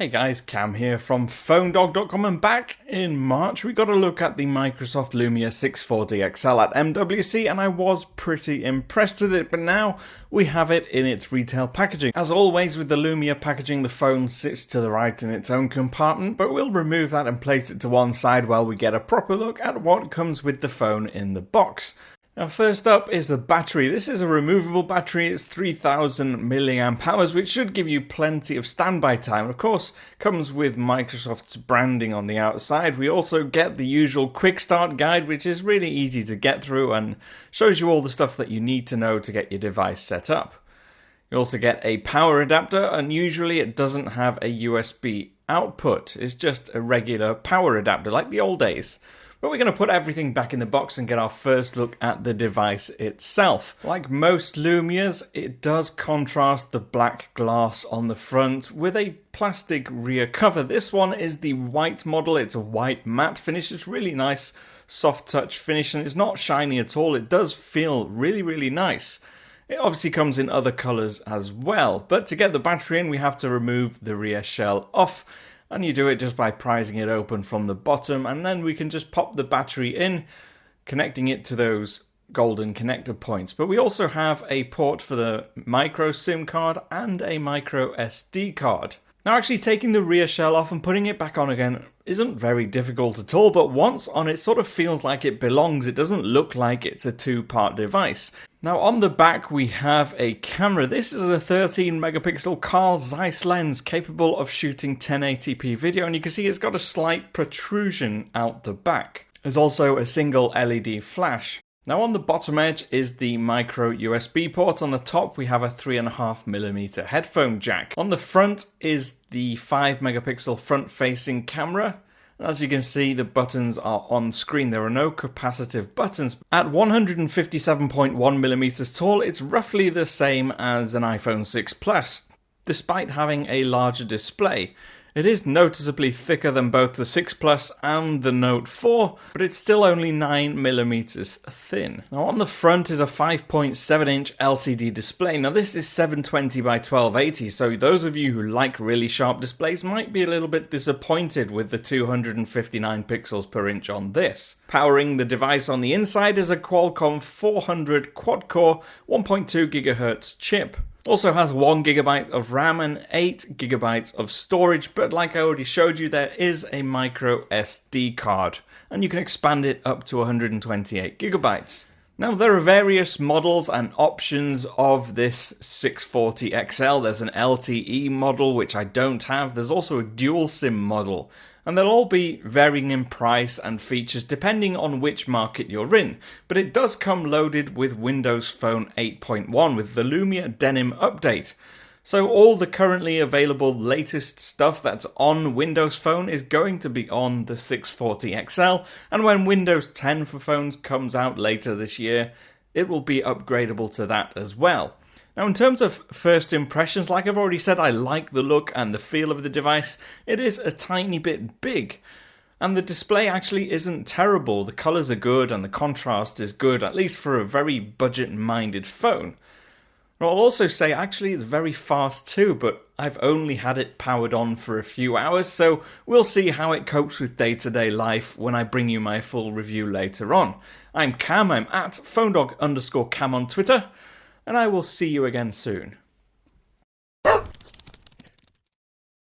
Hey guys, Cam here from PhoneDog.com, and back in March we got a look at the Microsoft Lumia 640 XL at MWC, and I was pretty impressed with it, but now we have it in its retail packaging. As always with the Lumia packaging, the phone sits to the right in its own compartment, but we'll remove that and place it to one side while we get a proper look at what comes with the phone in the box. Now first up is the battery. This is a removable battery. It's 3000 milliamp hours, which should give you plenty of standby time. Of course, comes with Microsoft's branding on the outside. We also get the usual quick start guide, which is really easy to get through and shows you all the stuff that you need to know to get your device set up. You also get a power adapter, and usually it doesn't have a USB output. It's just a regular power adapter like the old days. But we're going to put everything back in the box and get our first look at the device itself. Like most Lumias, it does contrast the black glass on the front with a plastic rear cover. This one is the white model. It's a white matte finish. It's really nice, soft touch finish, and it's not shiny at all. It does feel really nice. It obviously comes in other colors as well, but to get the battery in, we have to remove the rear shell off. And you do it just by prizing it open from the bottom, and then we can just pop the battery in, connecting it to those golden connector points. But we also have a port for the micro SIM card and a micro SD card. Now actually taking the rear shell off and putting it back on again isn't very difficult at all, but once on it sort of feels like it belongs. It doesn't look like it's a two-part device. Now on the back we have a camera. This is a 13 megapixel Carl Zeiss lens capable of shooting 1080p video, and you can see it's got a slight protrusion out the back. There's also a single LED flash. Now on the bottom edge is the micro USB port. On the top we have a 3.5mm headphone jack. On the front is the 5 megapixel front facing camera. As you can see, the buttons are on screen. There are no capacitive buttons. At 157.1mm tall, it's roughly the same as an iPhone 6 Plus, despite having a larger display. It is noticeably thicker than both the 6 Plus and the Note 4, but it's still only 9mm thin. Now on the front is a 5.7-inch LCD display. Now this is 720 by 1280, so those of you who like really sharp displays might be a little bit disappointed with the 259 pixels per inch on this. Powering the device on the inside is a Qualcomm 400 quad-core 1.2 GHz chip. Also has 1GB of RAM and 8GB of storage, but like I already showed you, there is a micro SD card, and you can expand it up to 128GB. Now there are various models and options of this 640 XL. There's an LTE model, which I don't have. There's also a Dual-SIM model. And they'll all be varying in price and features depending on which market you're in. But it does come loaded with Windows Phone 8.1 with the Lumia Denim update. So all the currently available latest stuff that's on Windows Phone is going to be on the 640 XL. And when Windows 10 for phones comes out later this year, it will be upgradable to that as well. Now in terms of first impressions, like I've already said, I like the look and the feel of the device. It is a tiny bit big, and the display actually isn't terrible. The colours are good and the contrast is good, at least for a very budget-minded phone. I'll also say actually it's very fast too, but I've only had it powered on for a few hours, so we'll see how it copes with day-to-day life when I bring you my full review later on. I'm Cam, I'm at PhoneDog_Cam on Twitter, and I will see you again soon.